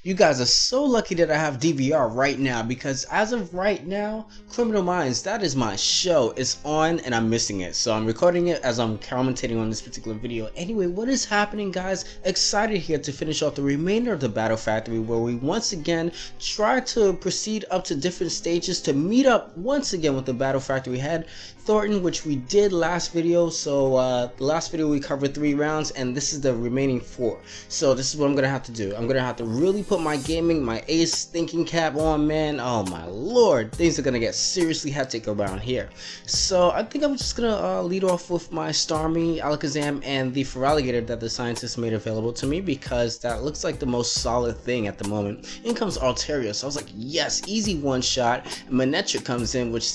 You guys are so lucky that I have DVR right now, because as of right now, Criminal Minds, that is my show. It's on and I'm missing it. So I'm recording it as I'm commentating on this particular video. Anyway, what is happening, guys? Excited here to finish off the remainder of the Battle Factory, where we once again try to proceed up to different stages to meet up once again with the Battle Factory head, Thornton, which we did last video. So the last video we covered 3 rounds, and this is the remaining 4. So this is what I'm gonna have to do. I'm gonna have to really put my gaming, my ace thinking cap on, man. Oh my lord, things are gonna get seriously hectic around here. So I think I'm just gonna lead off with my Starmie, Alakazam, and the Feraligatr that the scientists made available to me, because that looks like the most solid thing at the moment. In comes Altaria, so I was like, yes, easy one shot. Manectric comes in, which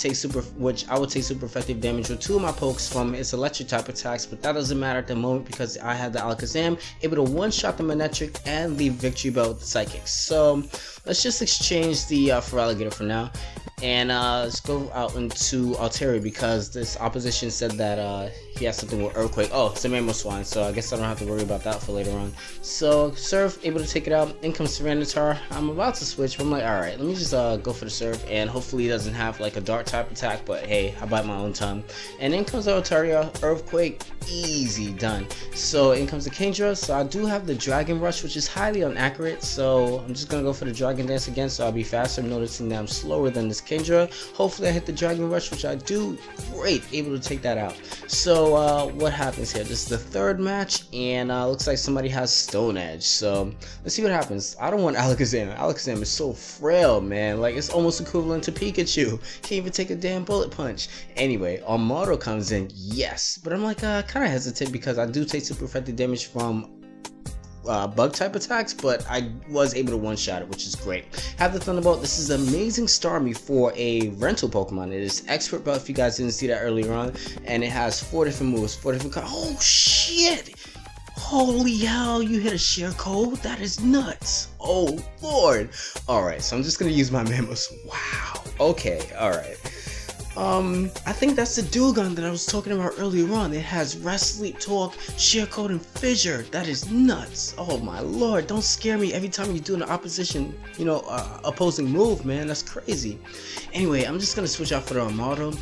I would take super effective damage with 2 of my pokes from its electric type attacks, but that doesn't matter at the moment because I had the Alakazam able to one shot the Manectric and the Victory Bell with the Psychics. So let's just exchange the Feraligatr for now, and let's go out into Altaria, because this opposition said that he has something with Earthquake. Oh, it's a Mamoswine, so I guess I don't have to worry about that for later on. So Surf, able to take it out. In comes Tyranitar. I'm about to switch, but I'm like, alright, let me just go for the Surf, and hopefully he doesn't have like a Dark type attack, but hey, I bite my own tongue. And in comes Altaria, Earthquake, easy done. So in comes the Kingdra, so I do have the Dragon Rush, which is highly inaccurate, so I'm just gonna go for the Dragon Dance again, so I'll be faster. I'm noticing that I'm slower than this Kingdra. Hopefully I hit the Dragon Rush, which I do. Great, able to take that out. So what happens here? This is the 3rd match, and looks like somebody has Stone Edge, so let's see what happens. I don't want Alakazam. Alakazam is so frail, man. Like, it's almost equivalent to Pikachu. Can't even take a damn bullet punch. Anyway, Armado comes in, yes, but I'm like kind of hesitant because I do take super effective damage from bug type attacks, but I was able to one shot it, which is great. Have the Thunderbolt. This is amazing Starmie for a rental Pokemon. It is Expert Belt, if you guys didn't see that earlier on, and it has 4 different moves, 4 different oh shit, holy hell, you hit a share code? That is nuts. Oh lord. Alright, so I'm just gonna use my Mamos. Wow, okay, alright. I think that's the Dugon that I was talking about earlier on. It has Rest, Sleep, Talk, Sheer Code, and Fissure. That is nuts. Oh my lord, don't scare me every time you do an opposition, opposing move, man. That's crazy. Anyway, I'm just gonna switch out for the Armado,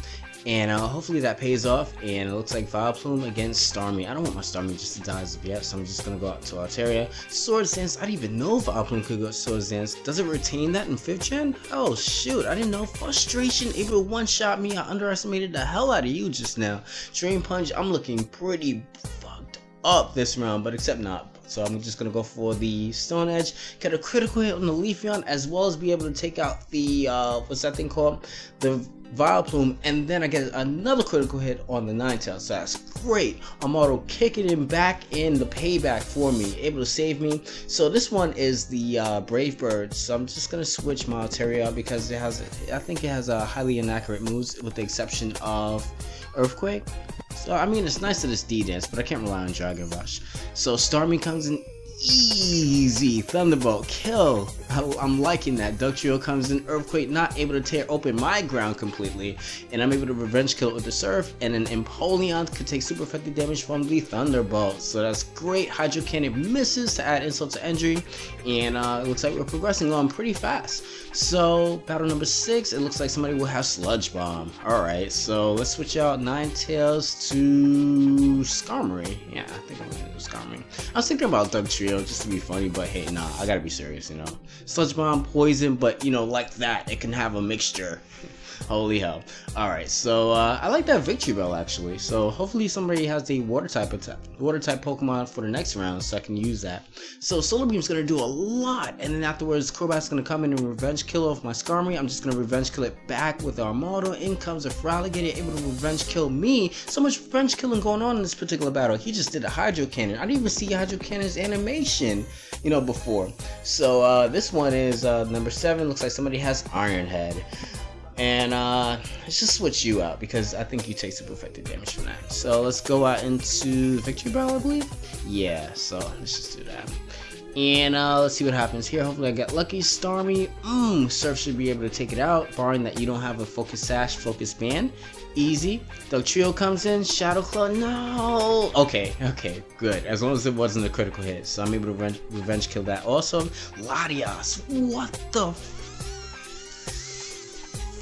and hopefully that pays off. And it looks like Vileplume against Starmie. I don't want my Starmie just to die as of yet, so I'm just gonna go out to Altaria. Swords Dance. I didn't even know Vileplume could go Swords Dance. Does it retain that in 5th gen? Oh shoot, I didn't know. Frustration, able to one shot me. I underestimated the hell out of you just now. Drain Punch. I'm looking pretty fucked up this round, but except not. So I'm just gonna go for the Stone Edge, get a critical hit on the Leafeon, as well as be able to take out the what's that thing called, the Vileplume, and then I get another critical hit on the Ninetales. So that's great. Armado kicking him back in the payback for me, able to save me. So this one is the Brave Bird. So I'm just gonna switch my Altaria because it has, I think it has a highly inaccurate moves, with the exception of Earthquake. So I mean, it's nice that it's D-Dance, but I can't rely on Dragon Rush. So Starmie comes in, easy Thunderbolt kill. I'm liking that. Dugtrio comes in, Earthquake, not able to tear open my ground completely, and I'm able to revenge kill it with the Surf, and then Empoleon could take super effective damage from the Thunderbolt. So that's great. Hydro Cannon misses to add insult to injury, and it looks like we're progressing on pretty fast. So battle number 6, it looks like somebody will have Sludge Bomb. Alright, so let's switch out Ninetales to Skarmory. Yeah, I think I'm gonna do Skarmory. I was thinking about Dugtrio just to be funny, but hey, nah, I gotta be serious, Sludge Bomb, poison, but like that, it can have a mixture. Holy hell. Alright, so I like that Victory Bell actually. So hopefully somebody has a water type Pokemon for the next round, so I can use that. So Solar Beam's gonna do a lot, and then afterwards Crobat's gonna come in and revenge kill off my Skarmory. I'm just gonna revenge kill it back with Armado. In comes a Feraligatr, able to revenge kill me. So much revenge killing going on in this particular battle. He just did a Hydro Cannon. I didn't even see Hydro Cannon's animation, before. So this one is number 7. Looks like somebody has Iron Head. And let's just switch you out because I think you take super effective damage from that. So let's go out into Victory Bell, I believe. Yeah, so let's just do that. And let's see what happens here. Hopefully I get lucky. Starmie, Surf should be able to take it out, barring that you don't have a Focus Sash, Focus Band. easy. The trio comes in, Shadow Claw, no! Okay, good. As long as it wasn't a critical hit. So I'm able to revenge kill that. Also, Latias, what the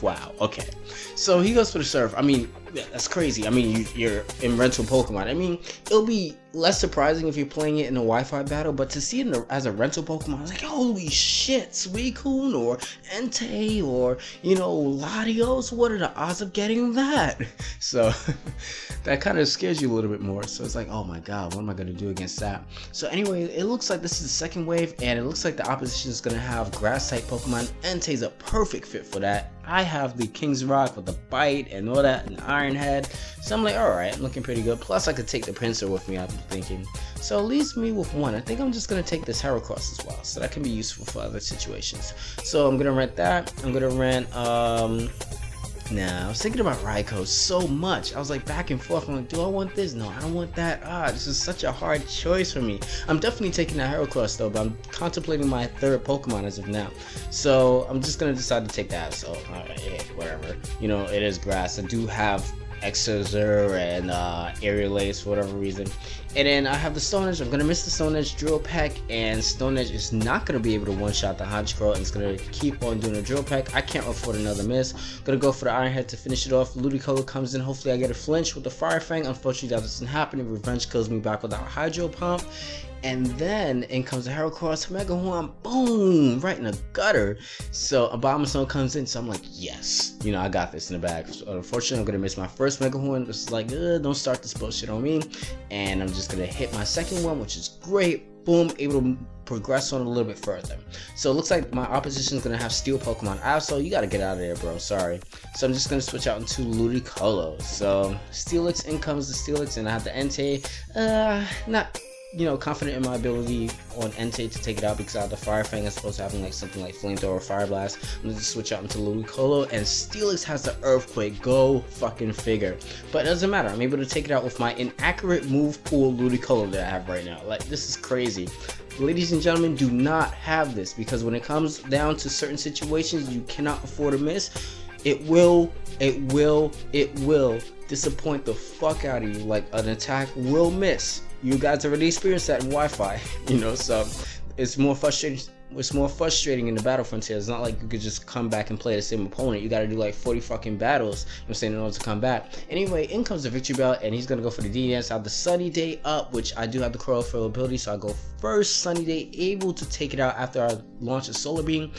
wow, okay. So he goes for the surf. I mean, that's crazy. I mean, you're in rental Pokemon. I mean, it'll be less surprising if you're playing it in a Wi-Fi battle, but to see it as a rental Pokemon, I was like, holy shit, Suicune or Entei or, Latios, what are the odds of getting that? So that kind of scares you a little bit more. So it's like, oh my god, what am I going to do against that? So anyway, it looks like this is the second wave, and it looks like the opposition is going to have grass-type Pokemon. Entei's a perfect fit for that. I have the King's Rock with the Bite and all that, and Iron Head. So I'm like, alright, I'm looking pretty good. Plus, I could take the Pinsir with me, I'm thinking. So it leaves me with one. I think I'm just going to take this Heracross as well, so that can be useful for other situations. So I'm going to rent that. I'm going to rent, Now, I was thinking about Raikou so much. I was like back and forth. I'm like, do I want this? No, I don't want that. This is such a hard choice for me. I'm definitely taking that Heracross though, but I'm contemplating my third Pokemon as of now. So I'm just gonna decide to take that. So, alright, yeah, whatever. It is grass. I do have Exozur and Aerial Ace for whatever reason. And then I have the Stone Edge. I'm going to miss the Stone Edge Drill Peck, and Stone Edge is not going to be able to one-shot the Honchkrow, and it's going to keep on doing a Drill Peck. I can't afford another miss. Going to go for the Iron Head to finish it off. Ludicolo comes in. Hopefully I get a flinch with the Fire Fang. Unfortunately that doesn't happen. It Revenge kills me back without Hydro Pump. And then in comes the Heracross, Mega Horn, boom, right in the gutter. So Abomasnow comes in, so I'm like, yes, I got this in the bag. So unfortunately, I'm gonna miss my first Mega Horn. This is like, don't start this bullshit on me. And I'm just gonna hit my second one, which is great. Boom, able to progress on a little bit further. So it looks like my opposition is gonna have Steel Pokemon. Also, you gotta get out of there, bro. Sorry. So I'm just gonna switch out into Ludicolo. So Steelix, in comes the Steelix, and I have the Entei. Not confident in my ability on Entei to take it out because I have the Fire Fang as opposed to having like something like Flamethrower or Fire Blast. I'm gonna switch out into Ludicolo, and Steelix has the Earthquake. Go fucking figure. But it doesn't matter. I'm able to take it out with my inaccurate move pool Ludicolo that I have right now. Like, this is crazy. Ladies and gentlemen, do not have this, because when it comes down to certain situations you cannot afford to miss. It will disappoint the fuck out of you. Like, an attack will miss. You guys already experienced that in Wi-Fi, so it's more frustrating. It's more frustrating in the battle frontier. It's not like you could just come back and play the same opponent. You gotta do like 40 fucking battles, in order to come back. Anyway, in comes the Victory Belt, and he's gonna go for the DNS. I have the Sunny Day up, which I do have the Chlorophyll ability, so I go first. Sunny Day able to take it out after I launch a Solar Beam.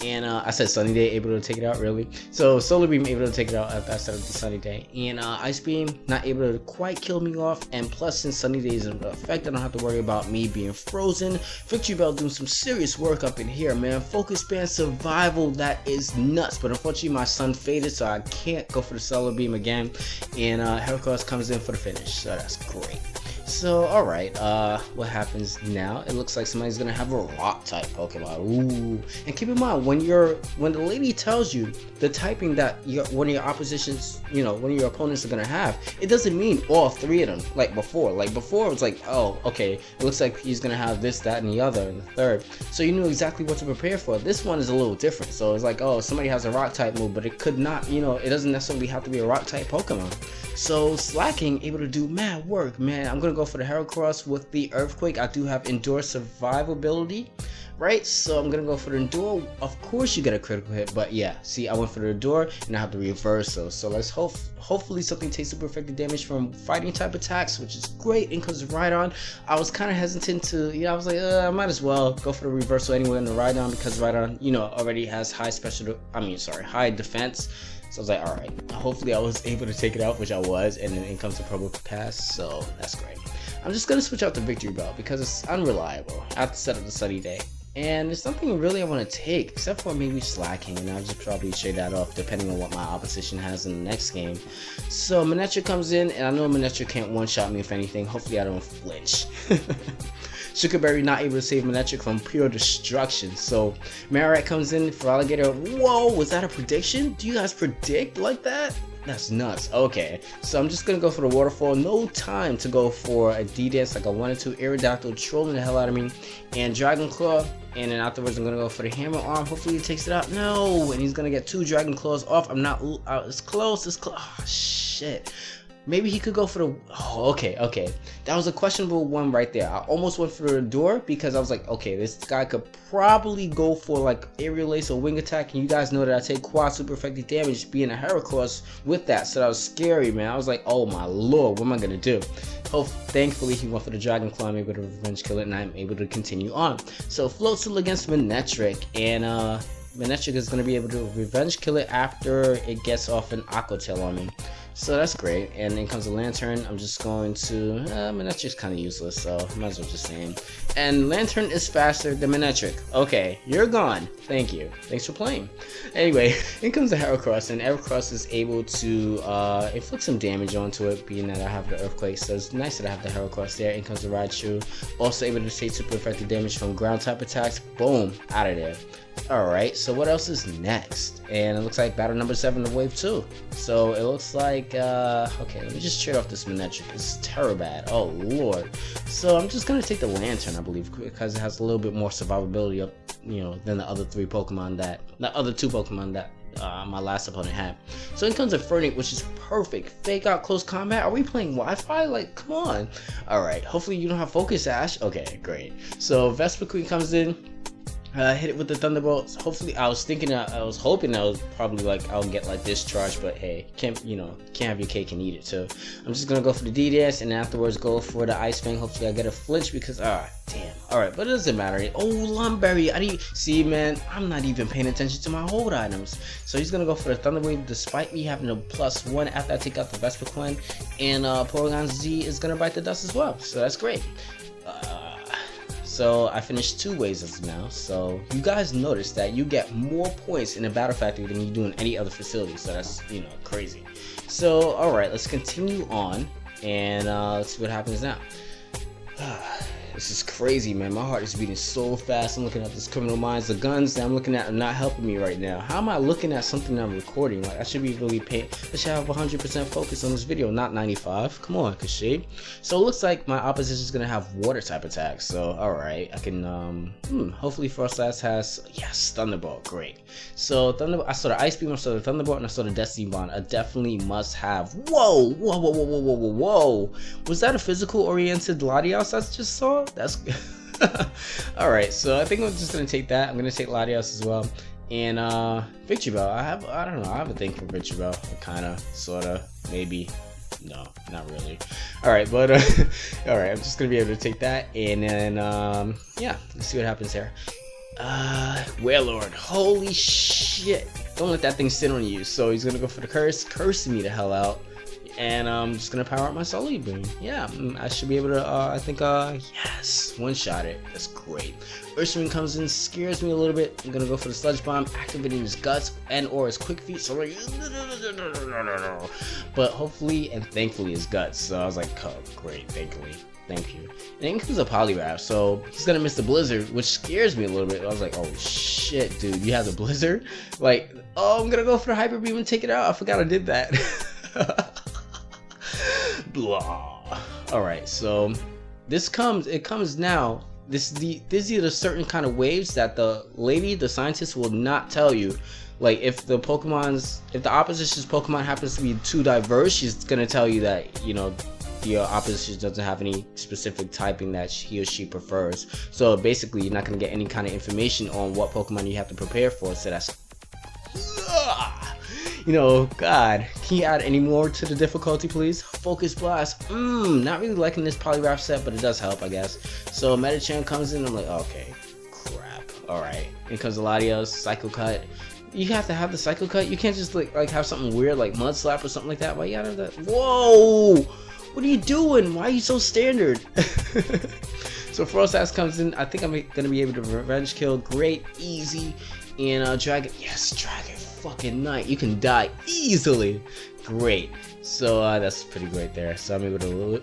And I said Sunny Day able to take it out, really. So Solar Beam able to take it out after I set up the Sunny Day. And Ice Beam not able to quite kill me off. And plus, since Sunny Day is in effect, I don't have to worry about me being frozen. Victory Belt doing some serious work up in here, man. Focus Band Survival, that is nuts. But unfortunately, my sun faded, so I can't go for the Solar Beam again. And Heracross comes in for the finish, so that's great. So, alright, what happens now? It looks like somebody's gonna have a rock-type Pokemon. Ooh. And keep in mind, when the lady tells you the typing that one of your oppositions, one of your opponents are gonna have, it doesn't mean all three of them, like before. Like before, it was like, oh, okay, it looks like he's gonna have this, that, and the other, and the third. So you knew exactly what to prepare for. This one is a little different. So it's like, oh, somebody has a rock-type move, but it could not, it doesn't necessarily have to be a rock-type Pokemon. So Slacking able to do mad work, man. I'm gonna go for the Heracross with the Earthquake. I do have Endure survivability, right? So I'm gonna go for the Endure. Of course you get a critical hit, but yeah, see, I went for the Endure and I have the Reversal. So let's hopefully something takes super effective damage from fighting type attacks, which is great. In comes Rhydon. I was kind of hesitant to, I was like, I might as well go for the Reversal anyway in the Rhydon, because Rhydon, already has high defense. So I was like, alright, hopefully I was able to take it out, which I was, and then in comes the Probo Cast, so that's great. I'm just going to switch out the Victory Belt because it's unreliable. I have to set up the Sunny Day. And there's nothing really I want to take, except for maybe Slacking, and I'll just probably trade that off depending on what my opposition has in the next game. So Manectric comes in, and I know Manectric can't one-shot me if anything. Hopefully I don't flinch. Sugarberry not able to save Manectric from pure destruction. So Marowak comes in for Alligator. Whoa, was that a prediction? Do you guys predict like that? That's nuts. Okay, so I'm just gonna go for the waterfall. No time to go for a D-dance like I wanted to. Aerodactyl trolling the hell out of me, and Dragon Claw. And then afterwards, I'm gonna go for the hammer arm. Hopefully, he takes it out. No, and he's gonna get 2 Dragon Claws off. I'm not. It's close. It's close. Oh, shit. Maybe he could go for the. Oh, okay. That was a questionable one right there. I almost went for the door because I was like, okay, this guy could probably go for like aerial ace or wing attack. And you guys know that I take quad super effective damage being a Heracross with that. So that was scary, man. I was like, oh my lord, what am I gonna do? Thankfully, he went for the Dragon Claw. I'm able to revenge kill it, and I'm able to continue on. So Floatzel against Manectric, and Manectric is gonna be able to revenge kill it after it gets off an Aqua Tail on me. So that's great. And then comes the Lantern. I'm just going to Manetric's kind of useless, so might as well just say him. And Lantern is faster than Manectric. Okay, you're gone. Thank you. Thanks for playing. Anyway, in comes the Heracross, and Heracross is able to inflict some damage onto it, being that I have the Earthquake. So it's nice that I have the Heracross there. In comes the Raichu, also able to take super effective damage from ground type attacks. Boom, out of there. Alright, so what else is next? And it looks like battle number 7 of wave 2. So it looks like, okay, let me just trade off this Manectric. It's terrible bad. Oh lord. So I'm just gonna take the Lantern, I believe, because it has a little bit more survivability up, than the other 2 Pokemon that my last opponent had. So in comes a Fernic, which is perfect. Fake out close combat. Are we playing Wi-Fi? Like, come on. Alright, hopefully you don't have Focus Sash. Okay, great. So Vespa Queen comes in. Hit it with the Thunderbolts. Hopefully, I was hoping I was probably like I'll get like discharge, but hey, can't have your cake and eat it too. I'm just gonna go for the D-Dash and afterwards go for the Ice Fang. Hopefully, I get a flinch because damn. All right, but it doesn't matter. Oh, Lumberry. I didn't see, man. I'm not even paying attention to my hold items. So he's gonna go for the Thunder Wave despite me having a +1 after I take out the Vespiquen, and Porygon Z is gonna bite the dust as well. So that's great. So I finished 2 waves as of now. So you guys notice that you get more points in the Battle Factory than you do in any other facility. So that's crazy. So alright, let's continue on and let's see what happens now. This is crazy, man. My heart is beating so fast. I'm looking at this Criminal Minds. The guns that I'm looking at are not helping me right now. How am I looking at something I'm recording? Like, I should be really paying. I should have 100% focus on this video, not 95. Come on, Kashay. So it looks like my opposition is going to have water type attacks. So, alright. I can, hopefully Frostlass has, yes, Thunderbolt. Great. So, Thunderbolt, I saw the Ice Beam, I saw the Thunderbolt, and I saw the Destiny Bond. I definitely must have. Whoa! Whoa! Was that a physical-oriented Latios I just saw? That's good. Alright, so I think I'm just gonna take that. I'm gonna take Latios as well. And Victory Bell. I don't know, I have a thing for Victory Bell. Kinda, sorta, maybe. No, not really. Alright, but alright, I'm just gonna be able to take that and then yeah, let's see what happens here. Wailord, holy shit. Don't let that thing sit on you. So he's gonna go for the curse, cursing me the hell out. And I'm just gonna power up my Solar Beam. Yeah, I should be able to, I think, yes, one-shot it. That's great. Ursaring comes in, scares me a little bit. I'm gonna go for the Sludge Bomb, activating his Guts and or his Quick Feet. So like, but hopefully and thankfully his Guts. So I was like, oh, great, thankfully. Thank you. And then comes a Poliwrath, so he's gonna miss the Blizzard, which scares me a little bit. I was like, oh shit, dude, you have the Blizzard? Like, oh, I'm gonna go for the Hyper Beam and take it out. I forgot I did that. Blah. Alright, so it comes now. These are the certain kind of waves that the scientist will not tell you. Like if the opposition's Pokemon happens to be too diverse, she's gonna tell you that, the opposition doesn't have any specific typing that he or she prefers. So basically you're not gonna get any kind of information on what Pokemon you have to prepare for. So that's God, can you add any more to the difficulty, please? Focus Blast. Not really liking this Poliwrath set, but it does help, I guess. So Medicham comes in, I'm like, okay, crap. Alright, in comes the Latios, Psycho Cut. You have to have the Psycho Cut. You can't just like have something weird like Mud Slap or something like that. Why you gotta have that? Whoa! What are you doing? Why are you so standard? So Frostlass comes in. I think I'm gonna be able to revenge kill. Great, easy, and Dragon. Yes, Dragon. Fucking Knight, you can die easily. Great. So that's pretty great there. So I'm able to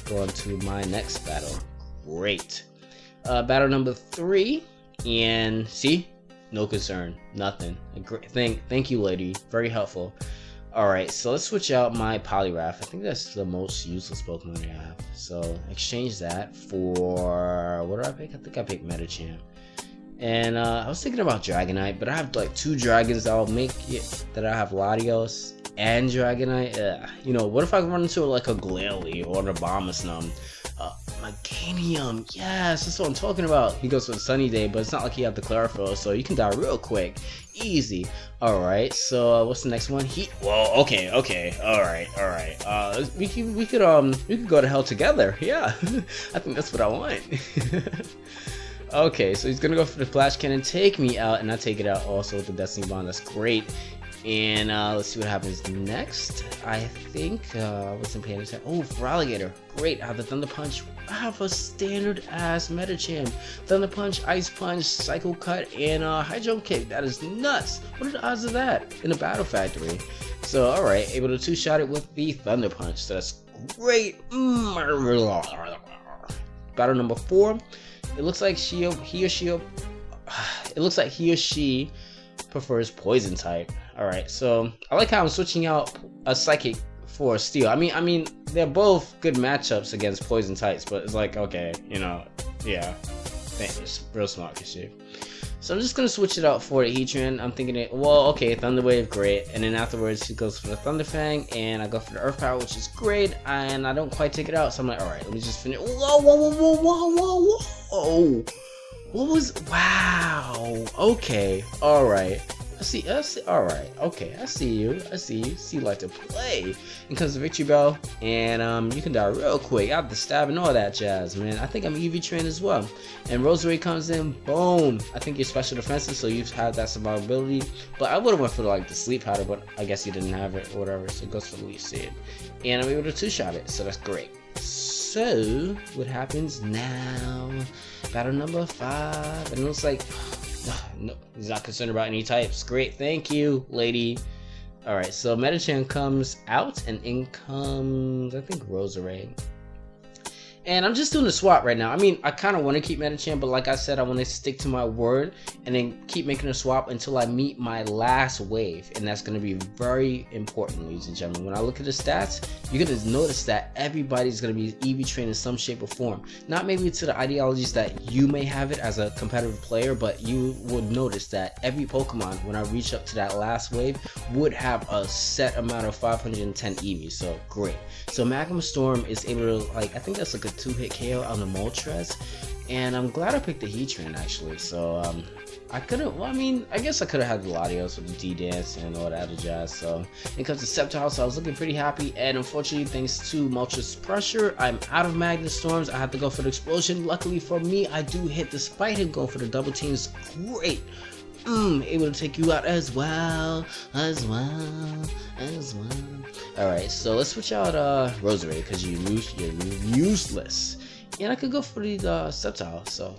go on to my next battle. Great. Battle number 3, and see, no concern, nothing. Thank you, lady. Very helpful. Alright, so let's switch out my Poliwrath. I think that's the most useless Pokemon I have. So exchange that for, what did I pick? I think I picked Medicham. And I was thinking about Dragonite, but I have like 2 dragons that I'll make it that I have Latios and Dragonite. You know, what if I run into like a Glalie or an Abomasnum? Meganium, yes, that's what I'm talking about. He goes for the Sunny Day, but it's not like he had the Chlorophyll, so you can die real quick, easy. All right, so what's the next one? Well, okay, all right. We could go to hell together. Yeah, I think that's what I want. Okay, so he's gonna go for the Flash Cannon, take me out, and I take it out also with the Destiny Bond. That's great. And let's see what happens next. I think I wasn't paying attention. Oh, for Alligator, great. I have the Thunder Punch. I have a standard ass Medicham. Thunder Punch, Ice Punch, Psycho Cut, and Hydro Kick. That is nuts. What are the odds of that in the Battle Factory? So all right, able to 2-shot it with the Thunder Punch. So that's great. Battle number 4. It looks like he or she prefers Poison type. Alright, so I like how I'm switching out a Psychic for a Steel. I mean, they're both good matchups against Poison types, but it's like, okay, you know, yeah, it's real smart for you. So I'm just gonna switch it out for the Heatran. I'm thinking well, okay, Thunder Wave, great, and then afterwards he goes for the Thunder Fang, and I go for the Earth Power, which is great, and I don't quite take it out, so I'm like, alright, let me just finish. Whoa! What was? Wow. Okay. All right. I see. All right. Okay. I see you. See you like to play. And comes the Victory Bell, and you can die real quick. Out the stab and all that jazz, man. I think I'm EV trained as well. And Rosary comes in. Boom. I think you're special defensive, so you've had that survivability. But I would have went for like the Sleep Powder, but I guess you didn't have it or whatever. So it goes for the Leaf Seed, and I'm able to 2-shot it. So that's great. So what happens now? Battle number 5, and it looks like no, he's not concerned about any types. Great, thank you, lady. All right, so Medicham comes out, and in comes, I think, Roserade. And I'm just doing the swap right now. I mean, I kind of want to keep Medicham, but like I said, I want to stick to my word and then keep making a swap until I meet my last wave. And that's going to be very important, ladies and gentlemen. When I look at the stats, you're going to notice that everybody's going to be EV trained in some shape or form. Not maybe to the ideologies that you may have it as a competitive player, but you would notice that every Pokemon, when I reach up to that last wave, would have a set amount of 510 EVs. So great. So Magma Storm is able to, like, I think that's like a 2-hit KO on the Moltres, and I'm glad I picked the Heatran actually. So I could've, well, I mean, I guess I could've had the Latios with the D-Dance and all that other jazz. So it comes to Sceptile, so I was looking pretty happy, and unfortunately, thanks to Moltres Pressure, I'm out of Magma Storms. I have to go for the Explosion. Luckily for me, I do hit despite him going for the double teams. Great. Able to take you out as well. Alright, so let's switch out Roserade, because you're useless. And I could go for the Sceptile, so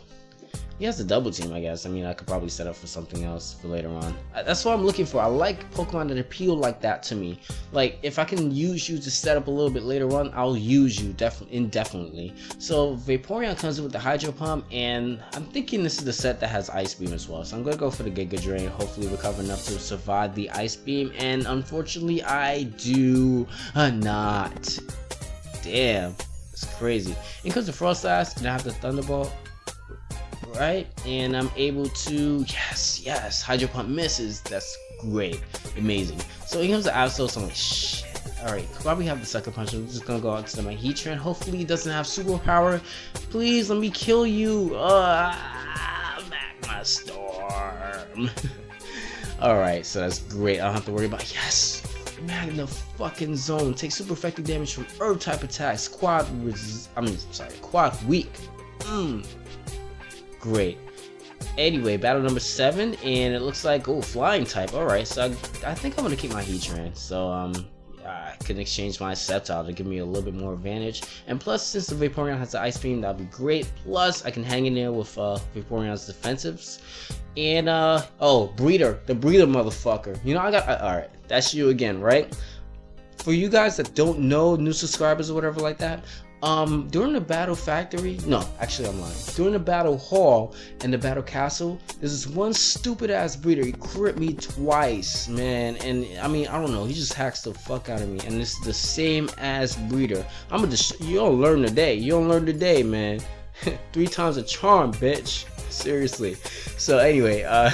he has the double team, I guess. I mean, I could probably set up for something else for later on. That's what I'm looking for. I like Pokemon that appeal like that to me. Like, if I can use you to set up a little bit later on, I'll use you indefinitely. So Vaporeon comes in with the Hydro Pump, and I'm thinking this is the set that has Ice Beam as well. So I'm going to go for the Giga Drain, hopefully recover enough to survive the Ice Beam. And unfortunately, I do not. Damn, it's crazy. In comes the Frost Blast, and I have the Thunderbolt. Right, and I'm able to, yes, Hydro Pump misses. That's great, amazing. So here comes the Absol, so I'm like, shit. Alright, probably have the Sucker Punch. I'm just gonna go out to my Heatran. Hopefully he doesn't have superpower. Please let me kill you. Magma Storm. Alright, so that's great. I don't have to worry about, yes, Magna fucking Zone. Take super effective damage from Earth type attacks. Quad weak. Great. Anyway, battle number 7, and it looks like, oh, Flying type. Alright, so I think I'm gonna keep my Heatran. So I can exchange my Sceptile to give me a little bit more advantage. And plus, since the Vaporeon has the Ice Beam, that'll be great. Plus, I can hang in there with Vaporeon's defensives. And oh, Breeder, the Breeder motherfucker. You know, I got alright, that's you again, right? For you guys that don't know, new subscribers or whatever like that, During the battle factory, no, actually I'm lying. During the battle hall and the battle castle, there's this one stupid ass breeder. He crit me twice, man. And I mean, I don't know. He just hacks the fuck out of me. And it's the same ass breeder. You don't learn today. You don't learn today, man. 3 times a charm, bitch. Seriously. So anyway, I'm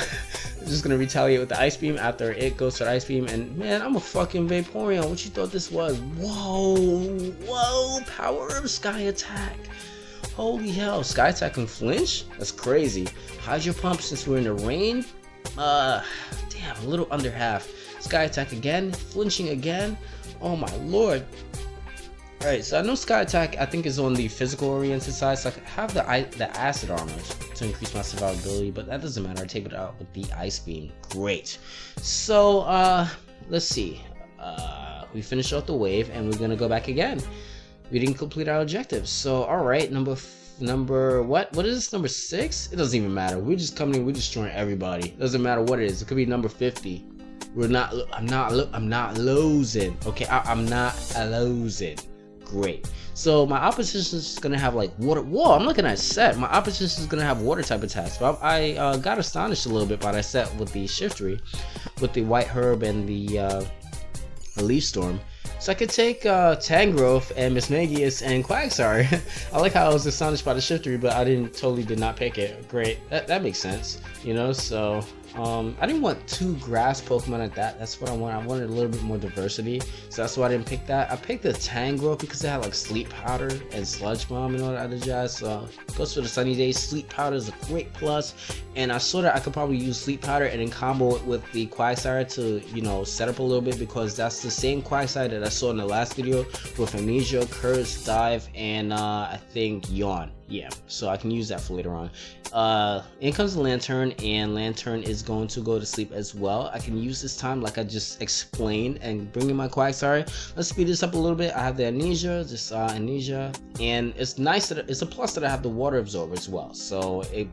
just gonna retaliate with the ice beam after it goes to the ice beam. And man, I'm a fucking Vaporeon. What you thought this was? Whoa, power of sky attack. Holy hell, sky attack can flinch? That's crazy. Hydro pump since we're in the rain. Damn, a little under half. Sky attack again, flinching again. Oh my lord. Alright, so I know Sky Attack I think is on the physical oriented side, so I have the acid armor to increase my survivability, but that doesn't matter. I take it out with the ice beam. Great. So let's see. We finished off the wave and we're gonna go back again. We didn't complete our objectives. So alright, number what is this, number 6? It doesn't even matter. We're just coming in, we're destroying everybody. Doesn't matter what it is. It could be number 50. I'm not losing. Okay, I'm not losing. Great. So my opposition is gonna have like water. Whoa, I'm looking at set. My opposition is gonna have water type attacks. But I got astonished a little bit by that set with the Shiftry, with the White Herb and the Leaf Storm. So I could take Tangrowth and Mismagius and Quagsire. I like how I was astonished by the Shiftry, but I did not pick it. Great. That makes sense. You know, so I didn't want 2 grass Pokemon at that. That's what I wanted. I wanted a little bit more diversity. So that's why I didn't pick that. I picked the Tangrowth because it had like Sleep Powder and Sludge Bomb and all that other jazz. So goes for the sunny days. Sleep Powder is a great plus. And I saw that I could probably use Sleep Powder and then combo it with the Quagsire to, you know, set up a little bit, because that's the same Quagsire that I saw in the last video with Amnesia, Curse, Dive, and I think Yawn. Yeah, so I can use that for later on. In comes the Lantern, and Lantern is going to go to sleep as well. I can use this time like I just explained and bring in my Quagsire. Let's speed this up a little bit. I have the Amnesia, Amnesia, and it's nice that it's a plus that I have the Water Absorber as well. So it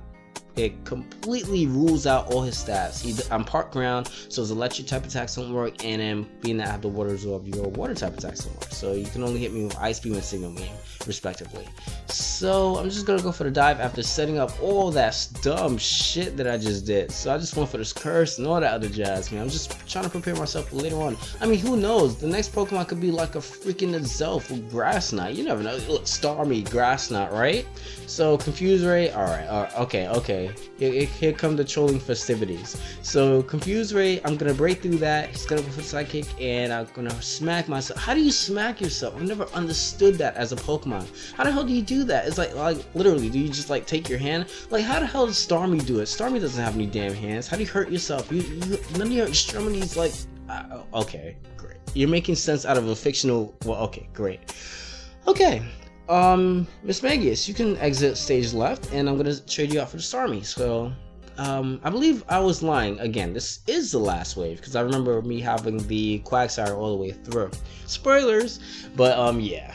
completely rules out all his stats. I'm part ground, so his electric type attacks don't work, and then being that I have the water absorb, your water type attacks don't work. So you can only hit me with Ice Beam and Signal Beam, respectively. So I'm just gonna go for the dive after setting up all that dumb shit that I just did. So I just went for this Curse and all that other jazz, man. I'm just trying to prepare myself for later on. I mean, who knows? The next Pokemon could be like a freaking Zelf or Grass Knot. You never know. Look, Starmie, Grass Knot, right? So Confuse Ray. All right. Okay. Here come the trolling festivities. So Confuse Ray, I'm gonna break through that. He's gonna go for Psychic, and I'm gonna smack myself. How do you smack yourself? I've never understood that as a Pokemon. How the hell do you do that? It's like literally, do you just like take your hand? Like, how the hell does Starmie do it? Starmie doesn't have any damn hands. How do you hurt yourself? None of your extremities, like, okay, great. You're making sense out of a fictional. Well, okay, great. Okay. Mismagius, you can exit stage left, and I'm gonna trade you out for the Starmie. So, I believe I was lying again. This is the last wave, because I remember me having the Quagsire all the way through. Spoilers, but yeah.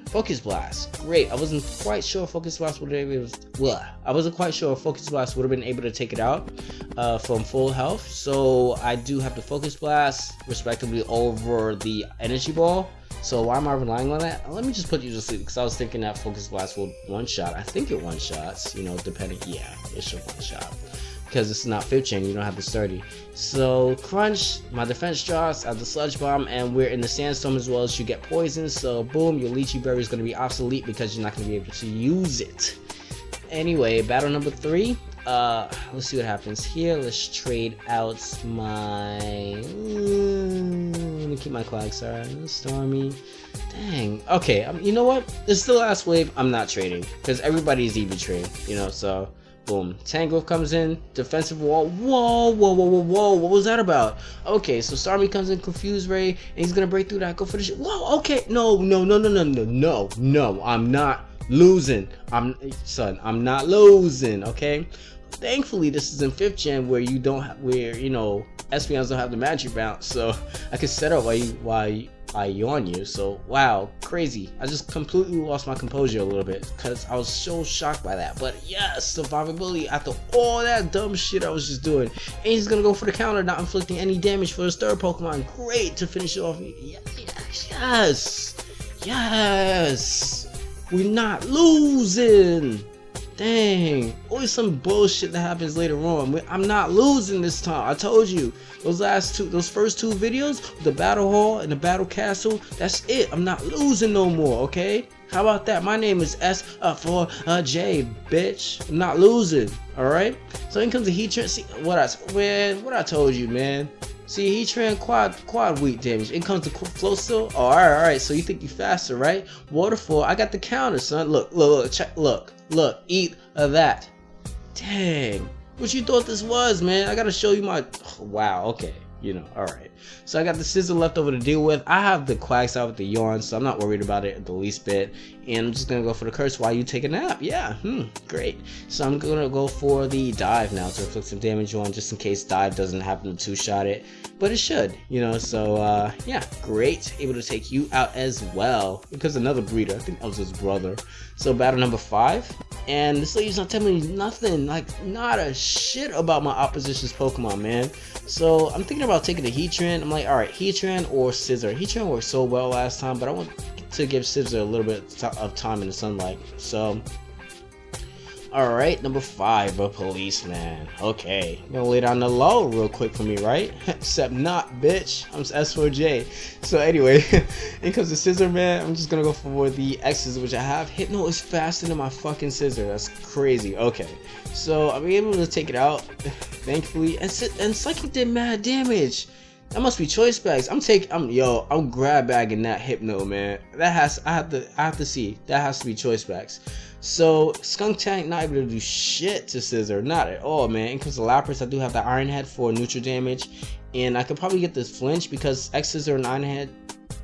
Focus Blast, great. I wasn't quite sure Focus Blast would have been able to take it out from full health. So I do have the Focus Blast, respectively, over the Energy Ball. So why am I relying on that? Let me just put you to sleep, because I was thinking that Focus Blast will one-shot. I think it one-shots, you know, depending. Yeah, it should one-shot. Because it's not 5th chain, you don't have the sturdy. So Crunch, my defense drops, I have the Sludge Bomb, and we're in the Sandstorm as well, as you get poisoned. So boom, your Lychee Berry is going to be obsolete because you're not going to be able to use it. Anyway, battle number 3. Let's see what happens here. Let's trade out my... let me keep my Quagsire. Stormy. Dang. Okay, you know what? This is the last wave. I'm not trading, because everybody's EV trade, you know, so... Boom. Tangrowth comes in. Defensive wall. Whoa. What was that about? Okay, so Starmie comes in. Confuse Ray. And he's going to break through that. Go for the shit. Whoa. Okay. No. I'm not losing. I'm not losing. Okay. Thankfully, this is in 5th gen where you don't have, you know, Espeons don't have the magic bounce. So I can set up while I yawn you. So wow, crazy. I just completely lost my composure a little bit because I was so shocked by that. But yes, survivability after all that dumb shit I was just doing. And he's gonna go for the counter, not inflicting any damage for his 3rd Pokemon. Great to finish it off. Yes. Yes! We're not losing! Dang, always some bullshit that happens later on. I'm not losing this time. I told you, those first two videos, the battle hall and the battle castle, that's it. I'm not losing no more, okay? How about that? My name is S4J, bitch. I'm not losing, alright? So in comes the heat trend. See, what I told you, man. See, heat trend quad weak damage. In comes the flow still. Oh, alright, so you think you faster, right? Waterfall, I got the counter, son. Look, check, look, eat that. Dang, what you thought this was, man? I gotta show you my, oh, wow, okay, you know, alright. So I got the scissor left over to deal with. I have the quacks out with the yarn, so I'm not worried about it the least bit. And I'm just gonna go for the curse while you take a nap. Yeah, great. So I'm gonna go for the dive now to inflict some damage on, just in case dive doesn't happen to two-shot it. But it should, you know, so yeah, great. Able to take you out as well. Because another breeder, I think that was his brother. So battle number 5. And this lady's not telling me nothing, like not a shit about my opposition's Pokemon, man. So I'm thinking about taking the Heatran. I'm like, alright, Heatran or Scizor. Heatran worked so well last time, but I want to give Scizor a little bit of time in the sunlight. So, alright, number 5, a policeman. Okay, gonna lay down the law real quick for me, right? Except not, bitch. I'm S4J. So anyway, in comes the Scizor, man. I'm just gonna go for the X's, which I have. Hypno is faster than my fucking Scizor. That's crazy. Okay, so I'll be able to take it out, thankfully. And Psychic did mad damage. That must be choice bags. I'm grab bagging that Hypno, man. I have to see. That has to be choice bags. So Skunk Tank not able to do shit to Scizor, not at all, man. And because of Lapras, I do have the Iron Head for neutral damage, and I could probably get this flinch because X Scizor and Iron Head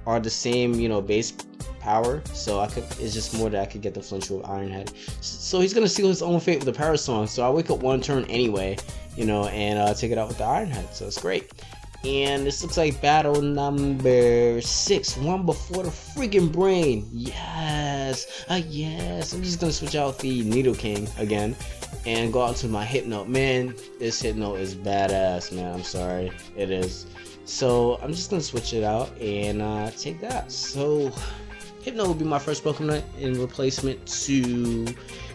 are the same, you know, base power. So it's just more that I could get the flinch with Iron Head. So he's gonna seal his own fate with the Power Song. So I wake up one turn anyway, you know, and take it out with the Iron Head. So it's great. And this looks like battle number 6, one before the freaking brain. Yes, yes. I'm just gonna switch out the Needle King again and go out to my Hypno. Man, this Hypno is badass, man. I'm sorry, it is. So I'm just gonna switch it out and take that. So Hypno will be my first Pokemon in replacement to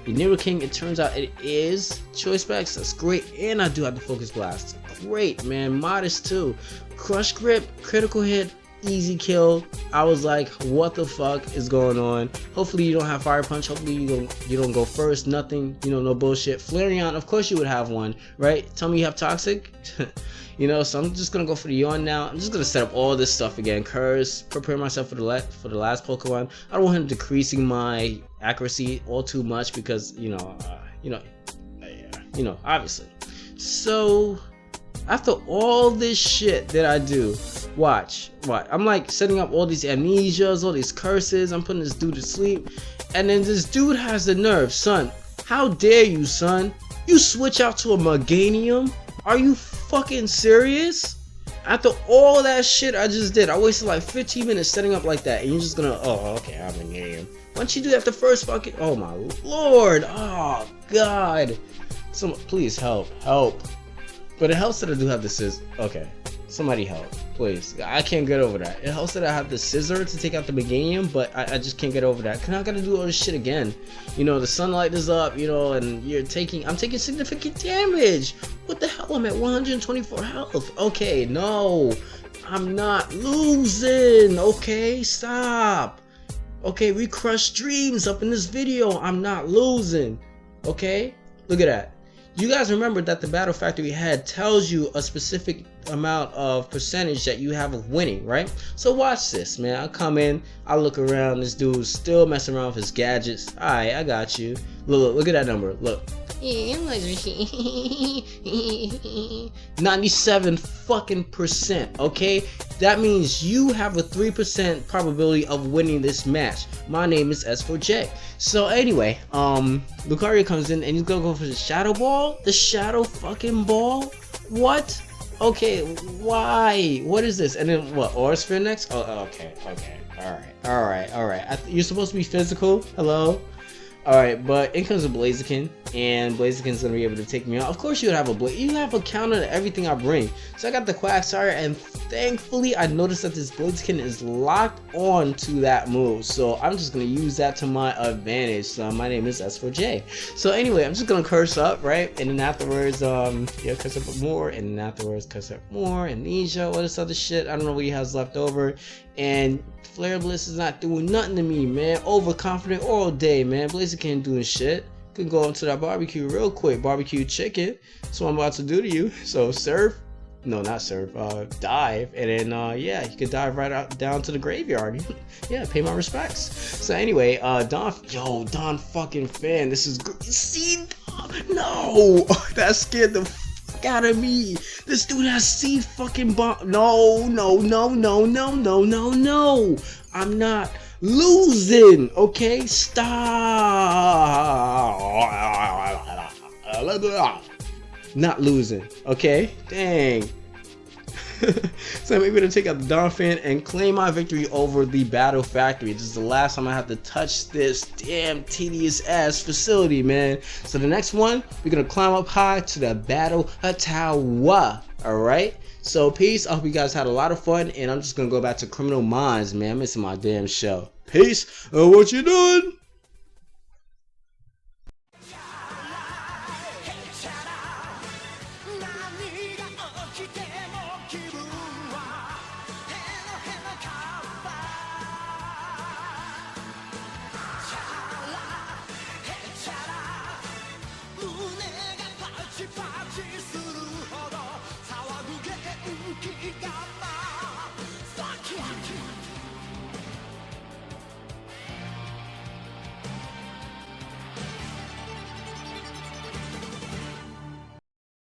the Needle King. It turns out it is choice bags. That's great, and I do have the Focus Blast. Great, man. Modest too. Crush Grip, critical hit, easy kill. I was like, what the fuck is going on? Hopefully you don't have Fire Punch. Hopefully you don't go first. Nothing, you know, no bullshit. Flareon, of course you would have one, right? Tell me you have Toxic. You know, so I'm just gonna go for the Yawn now. I'm just gonna set up all this stuff again. Curse, prepare myself for the last Pokemon. I don't want him decreasing my accuracy all too much because you know, obviously. So after all this shit that I do, watch. I'm like setting up all these amnesias, all these curses. I'm putting this dude to sleep, and then this dude has the nerve, son. How dare you, son? You switch out to a Meganium? Are you fucking serious? After all that shit I just did, I wasted like 15 minutes setting up like that, and you're just gonna, oh, okay, I'm in here. Why don't you do that the first fucking, oh my lord, oh god. Please help. But it helps that I do have the Scizor. Okay, somebody help, please. I can't get over that. It helps that I have the Scizor to take out the Meganium, but I just can't get over that. Cause I gotta do all this shit again. You know, the sunlight is up, you know, and I'm taking significant damage. What the hell? I'm at 124 health. Okay, no, I'm not losing. Okay, stop. Okay, we crushed dreams up in this video. I'm not losing. Okay, look at that. You guys remember that the Battle Factory head tells you a specific amount of percentage that you have of winning, right? So watch this, man. I come in, I look around, this dude's still messing around with his gadgets. Alright, I got you. Look at that number. Look. 97 fucking percent, okay? That means you have a 3% probability of winning this match. My name is S4J. So anyway, Lucario comes in and he's gonna go for the Shadow Ball? The Shadow fucking Ball? What? Okay, why? What is this? And then what? Aura Sphere next? Oh, okay. Alright. You're supposed to be physical? Hello? Alright, but in comes a Blaziken, and Blaziken's gonna be able to take me out. Of course you would have you have a counter to everything I bring. So I got the Quagsire, and thankfully I noticed that this Blaziken is locked on to that move. So I'm just gonna use that to my advantage. So my name is S4J. So anyway, I'm just gonna curse up, right? And then afterwards, yeah, curse up more, and then afterwards curse up more, amnesia, all this other shit. I don't know what he has left over. And Flare Bliss is not doing nothing to me, man. Overconfident all day, man. Blaziken doing shit. Could go into that barbecue real quick. Barbecue chicken. That's what I'm about to do to you. So surf. No, not surf. Dive. And then, yeah, you could dive right out down to the graveyard. Yeah, pay my respects. So anyway, Don fucking fan. This is good. See? No! That scared the fuck out of me. This dude has C fucking bomb. No. I'm not losing, okay? Stop. Not losing, okay? Dang. So I'm able to take out the Dawn Fan and claim my victory over the Battle Factory. This is the last time I have to touch this damn tedious ass facility, man. So the next one, we're gonna climb up high to the Battle Tower. Alright? So peace. I hope you guys had a lot of fun, and I'm just gonna go back to Criminal Minds, man. I'm missing my damn show. Peace. What you doing?